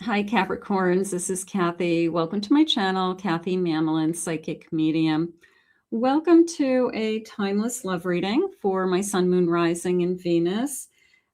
Hi, Capricorns. This is Kathy. Welcome to my channel, Kathy Mamolen, Psychic Medium. Welcome to a timeless love reading for my Sun, Moon, Rising, and Venus.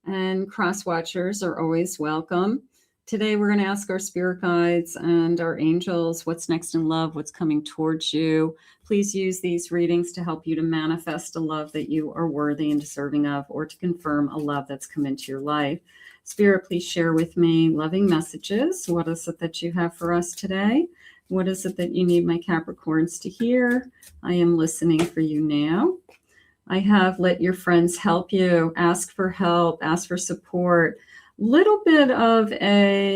And cross watchers are always welcome. Today, we're going to ask our spirit guides and our angels what's next in love, what's coming towards you. Please use these readings to help you to manifest a love that you are worthy and deserving of, or to confirm a love that's come into your life. Spirit, please share with me loving messages. What is it that you have for us today? What is it that you need my Capricorns to hear? I am listening for you now. I have let your friends help you. Ask for help. Ask for support. Little bit of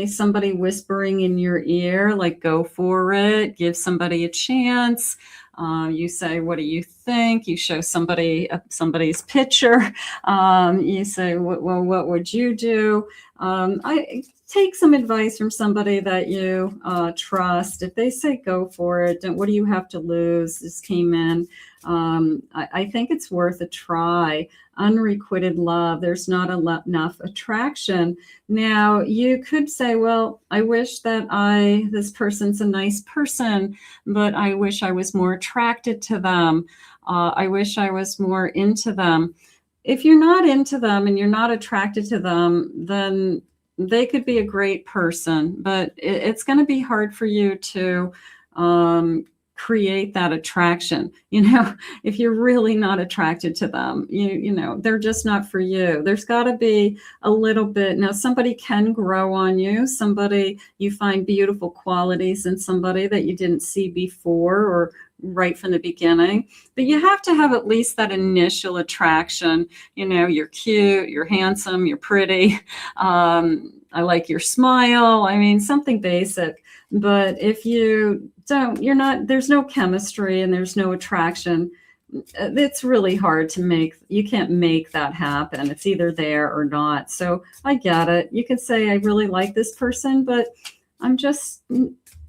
somebody whispering in your ear, like go for it. Give somebody a chance. You say, what do you think? You show somebody's picture. You say, well, what would you do? I take some advice from somebody that you trust. If they say go for it, what do you have to lose? This came in. I think it's worth a try. Unrequited love. There's not enough attraction. Now, you could say, well, I wish that this person's a nice person, but I wish I was more attracted to them. I wish I was more into them. If you're not into them and you're not attracted to them, then they could be a great person, but it's going to be hard for you to create that attraction. If you're really not attracted to them, they're just not for you. There's got to be a little bit. Now, somebody can grow on you. Somebody, you find beautiful qualities in somebody that you didn't see before or right from the beginning, but you have to have at least that initial attraction. You're cute, you're handsome, you're pretty. I like your smile. I mean, something basic. But if you don't, there's no chemistry and there's no attraction. It's really hard to you can't make that happen. It's either there or not. So I get it. You can say, I really like this person, but I'm just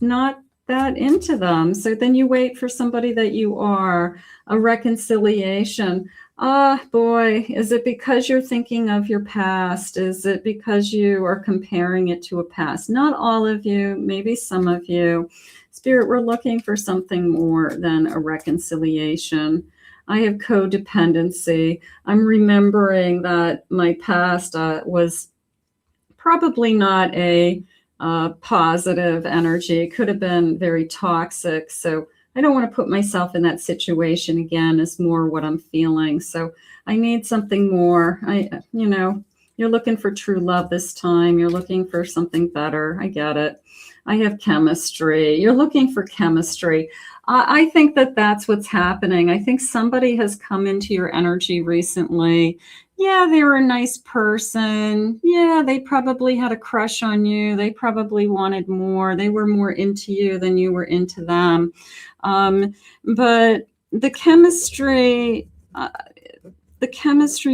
not that into them. So then you wait for somebody that you are. A reconciliation. Boy, is it because you're thinking of your past? Is it because you are comparing it to a past? Not all of you, maybe some of you. Spirit, we're looking for something more than a reconciliation. I have codependency. I'm remembering that my past was probably not a positive energy. It could have been very toxic. So I don't want to put myself in that situation again, is more what I'm feeling. So I need something more. You're looking for true love this time. You're looking for something better. I get it. I have chemistry. You're looking for chemistry. I think that that's what's happening. I think somebody has come into your energy recently. Yeah, they were a nice person. Yeah, they probably had a crush on you. They probably wanted more. They were more into you than you were into them. But the chemistry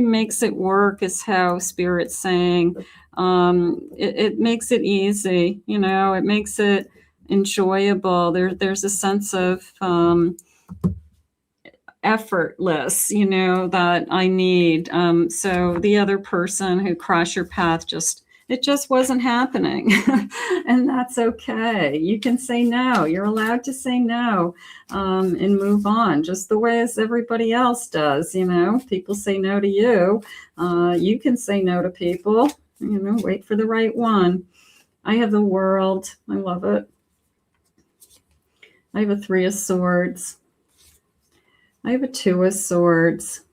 makes it work, is how Spirit's saying. It makes it easy, it makes it enjoyable. There's a sense of effortless, that I need. So the other person who crossed your path it just wasn't happening. And that's okay. You can say no. You're allowed to say no and move on, just the way as everybody else does. People say no to you. You can say no to people. Wait for the right one. I have the World. I love it. I have a 3 of Swords. I have a 2 of Swords.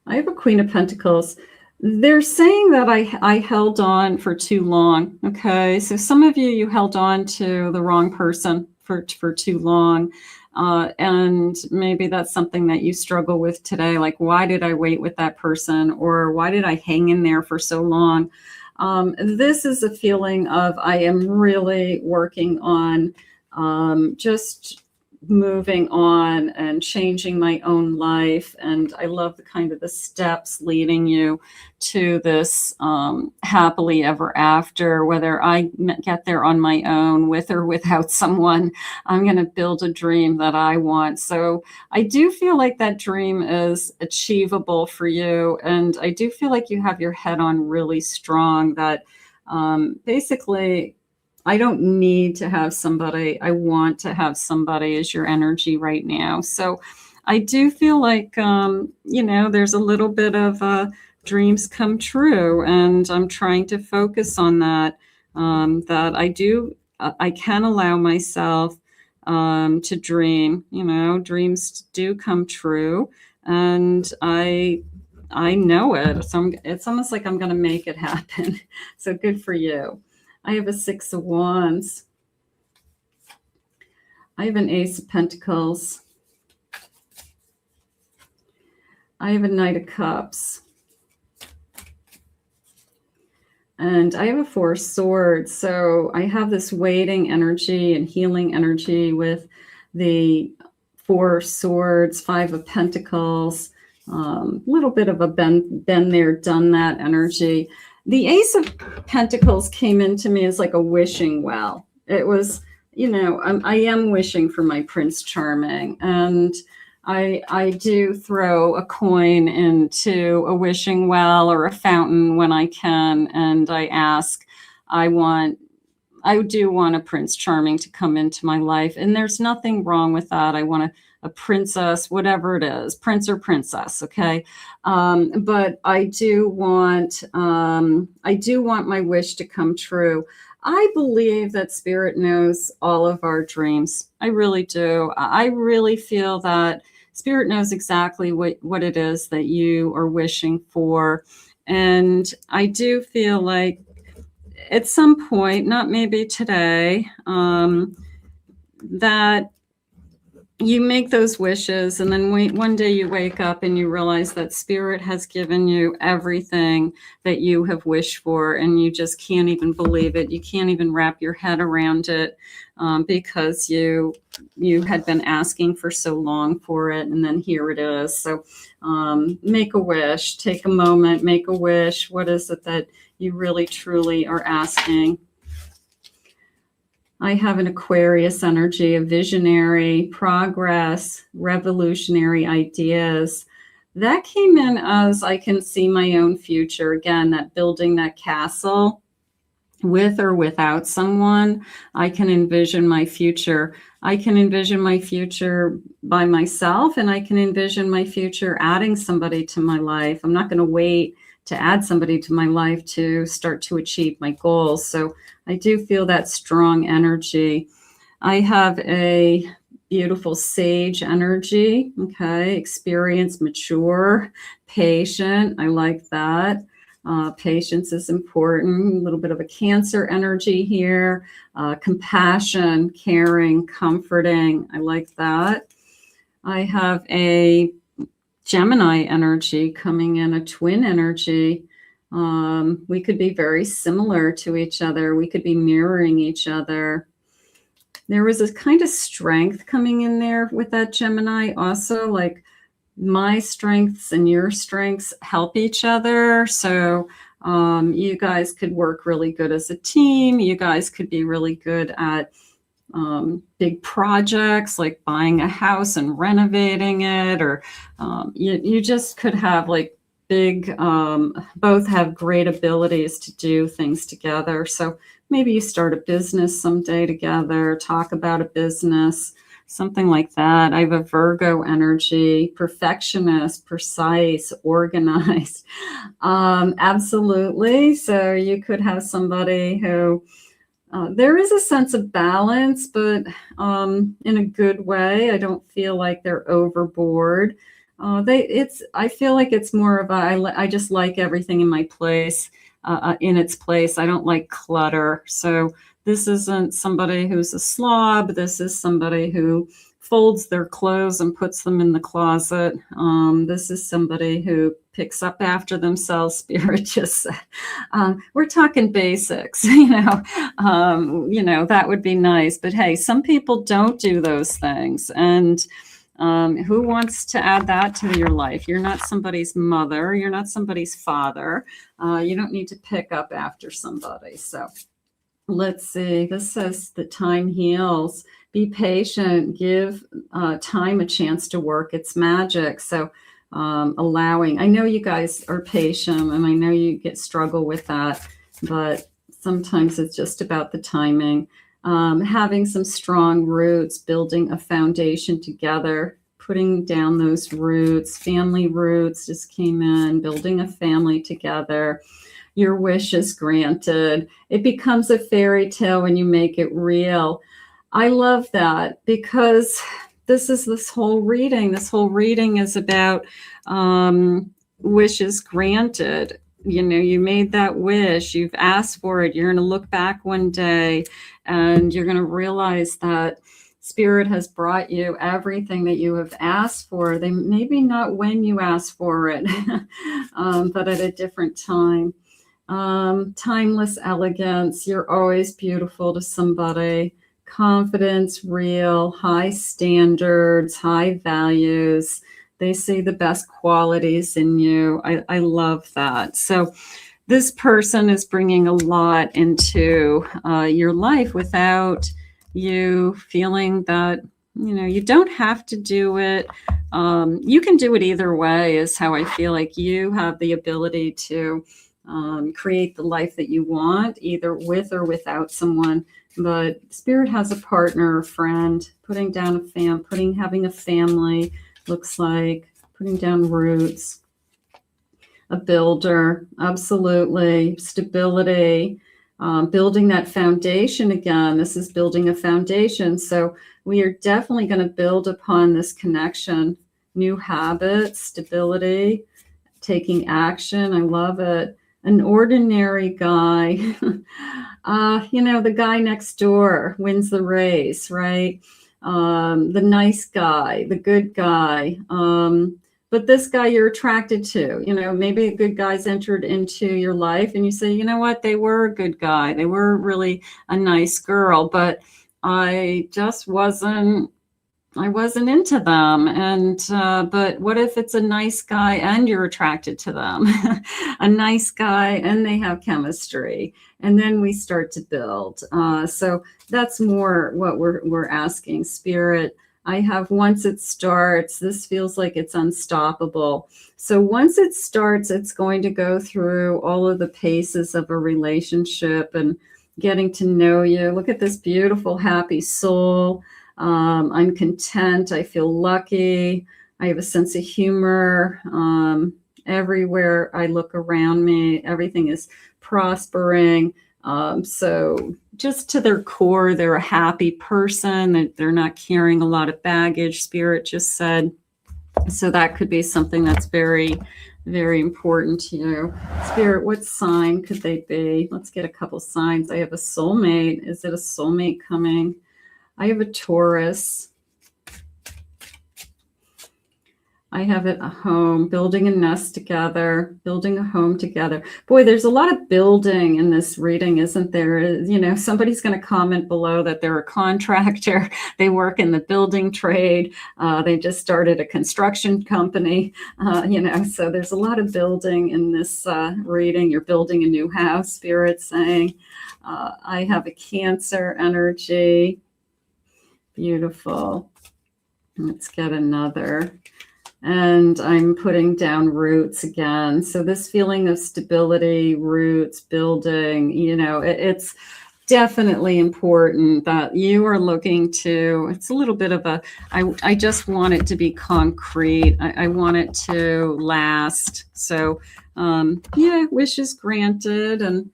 I have a Queen of Pentacles. They're saying that I held on for too long. Okay, so some of you held on to the wrong person for too long. And maybe that's something that you struggle with today. Like, why did I wait with that person? Or why did I hang in there for so long? This is a feeling of, I am really working on just moving on and changing my own life. And I love the kind of the steps leading you to this happily ever after, whether I get there on my own with or without someone. I'm going to build a dream that I want. So I do feel like that dream is achievable for you. And I do feel like you have your head on really strong, that basically, I don't need to have somebody. I want to have somebody is your energy right now. So I do feel like, there's a little bit of dreams come true. And I'm trying to focus on that, that I can allow myself to dream. Dreams do come true. And I know it. So it's almost like I'm going to make it happen. So good for you. I have a 6 of Wands. I have an Ace of Pentacles. I have a Knight of Cups. And I have a 4 of Swords. So I have this waiting energy and healing energy with the 4 Swords, 5 of Pentacles, little bit of a been there, done that energy. The Ace of Pentacles came into me as like a wishing well. It was, I am wishing for my Prince Charming. And I do throw a coin into a wishing well or a fountain when I can. And I ask, I do want a Prince Charming to come into my life. And there's nothing wrong with that. I want a princess, whatever it is, prince or princess. Okay. But I do want my wish to come true. I believe that Spirit knows all of our dreams. I really do. I really feel that Spirit knows exactly what it is that you are wishing for. And I do feel like at some point, not maybe today, that you make those wishes, and then one day you wake up and you realize that Spirit has given you everything that you have wished for, and you just can't even believe it. You can't even wrap your head around it, because you had been asking for so long for it, and then here it is. So make a wish, take a moment, make a wish. What is it that you really truly are asking? I have an Aquarius energy, a visionary, progress, revolutionary ideas. That came in as I can see my own future. Again, that building that castle with or without someone. I can envision my future. I can envision my future by myself, and I can envision my future adding somebody to my life. I'm not going to wait to add somebody to my life to start to achieve my goals. So I do feel that strong energy. I have a beautiful sage energy. Okay. Experienced, mature, patient. I like that. Patience is important. A little bit of a Cancer energy here. Compassion, caring, comforting. I like that. I have a Gemini energy coming in, a twin energy. We could be very similar to each other. We could be mirroring each other. There was a kind of strength coming in there with that Gemini. Also, like my strengths and your strengths help each other. So you guys could work really good as a team. You guys could be really good at big projects like buying a house and renovating it, or you just could have like big, both have great abilities to do things together. So maybe you start a business someday together, talk about a business, something like that. I have a Virgo energy, perfectionist, precise, organized. Absolutely. So you could have somebody who there is a sense of balance, but in a good way. I don't feel like they're overboard. I feel like it's more of I just like everything in my place, in its place. I don't like clutter. So this isn't somebody who's a slob. This is somebody who folds their clothes and puts them in the closet. This is somebody who picks up after themselves. Spirit just said, we're talking basics, that would be nice. But hey, some people don't do those things. And who wants to add that to your life? You're not somebody's mother. You're not somebody's father. You don't need to pick up after somebody. So let's see. This says that time heals. Be patient. Give time a chance to work its magic. So allowing. I know you guys are patient, and I know you struggle with that, but sometimes it's just about the timing. Having some strong roots, building a foundation together, putting down those roots. Family roots just came in, building a family together. Your wish is granted. It becomes a fairy tale when you make it real. I love that, because this whole reading. This whole reading is about wishes granted. You made that wish. You've asked for it. You're going to look back one day and you're going to realize that Spirit has brought you everything that you have asked for. They maybe not when you asked for it, but at a different time. Timeless elegance. You're always beautiful to somebody. Confidence, real, high standards, high values. They see the best qualities in you. I love that. So this person is bringing a lot into your life without you feeling that, you don't have to do it. You can do it either way, is how I feel. Like you have the ability to create the life that you want, either with or without someone. But Spirit has a partner, a friend, putting down having a family, looks like putting down roots, a builder, absolutely, stability, building that foundation again. This is building a foundation. So we are definitely going to build upon this connection, new habits, stability, taking action. I love it. An ordinary guy, the guy next door wins the race, right? The nice guy, the good guy. But this guy you're attracted to, maybe a good guy's entered into your life and you say, you know what, they were a good guy. They were really a nice girl, but I just wasn't into them. And, but what if it's a nice guy and you're attracted to them? A nice guy and they have chemistry. And then we start to build. So that's more what we're asking, Spirit. I have, once it starts, this feels like it's unstoppable. So once it starts, it's going to go through all of the paces of a relationship and getting to know you. Look at this beautiful, happy soul. I'm content. I feel lucky. I have a sense of humor. Everywhere I look around me, everything is prospering. So just to their core, they're a happy person, that they're not carrying a lot of baggage, Spirit just said. So that could be something that's very, very important to you. Spirit, what sign could they be? Let's get a couple signs. I have a soulmate. Is it a soulmate coming? I have a Taurus. I have it a home, building a nest together, building a home together. Boy, there's a lot of building in this reading, isn't there? Somebody's going to comment below that they're a contractor. They work in the building trade. They just started a construction company, so there's a lot of building in this reading. You're building a new house, Spirit saying. I have a Cancer energy. Beautiful. Let's get another. And I'm putting down roots again. So this feeling of stability, roots, building, it's definitely important that you are looking to, it's a little bit of I just want it to be concrete. I want it to last. So, wishes granted, and,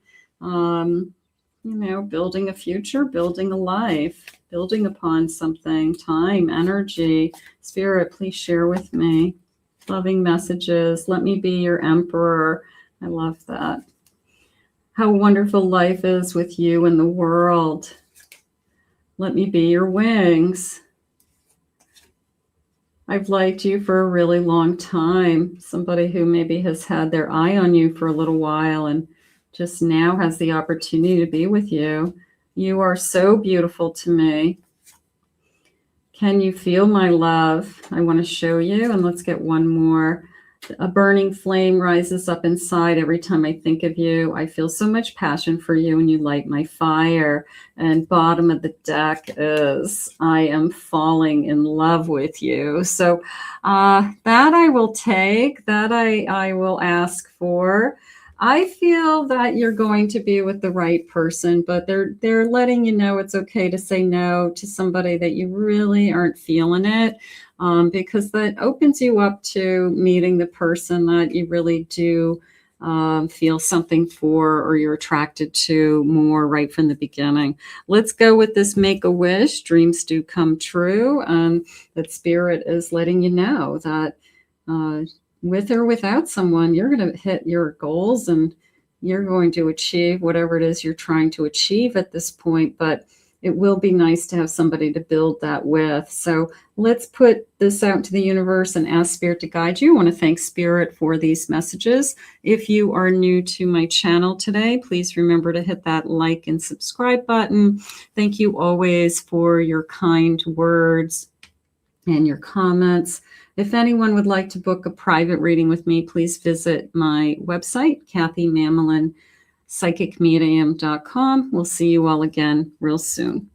building a future, building a life, building upon something, time, energy. Spirit, please share with me. Loving messages. Let me be your emperor. I love that. How wonderful life is with you in the world. Let me be your wings. I've liked you for a really long time. Somebody who maybe has had their eye on you for a little while and just now has the opportunity to be with you. You are so beautiful to me. Can you feel my love? I want to show you, and let's get one more. A burning flame rises up inside every time I think of you. I feel so much passion for you, and you light my fire. And bottom of the deck is I am falling in love with you. So that I will take, that I will ask for. I feel that you're going to be with the right person, but they're letting you know it's okay to say no to somebody that you really aren't feeling it, because that opens you up to meeting the person that you really do feel something for, or you're attracted to more right from the beginning. Let's go with this make a wish. Dreams do come true. That spirit is letting you know that with or without someone, you're going to hit your goals and you're going to achieve whatever it is you're trying to achieve at this point. But it will be nice to have somebody to build that with. So let's put this out to the universe and ask Spirit to guide you. I want to thank Spirit for these messages. If you are new to my channel today, please remember to hit that like and subscribe button. Thank you always for your kind words and your comments. If anyone would like to book a private reading with me, please visit my website, Kathy Mamolen, psychicmedium.com. We'll see you all again real soon.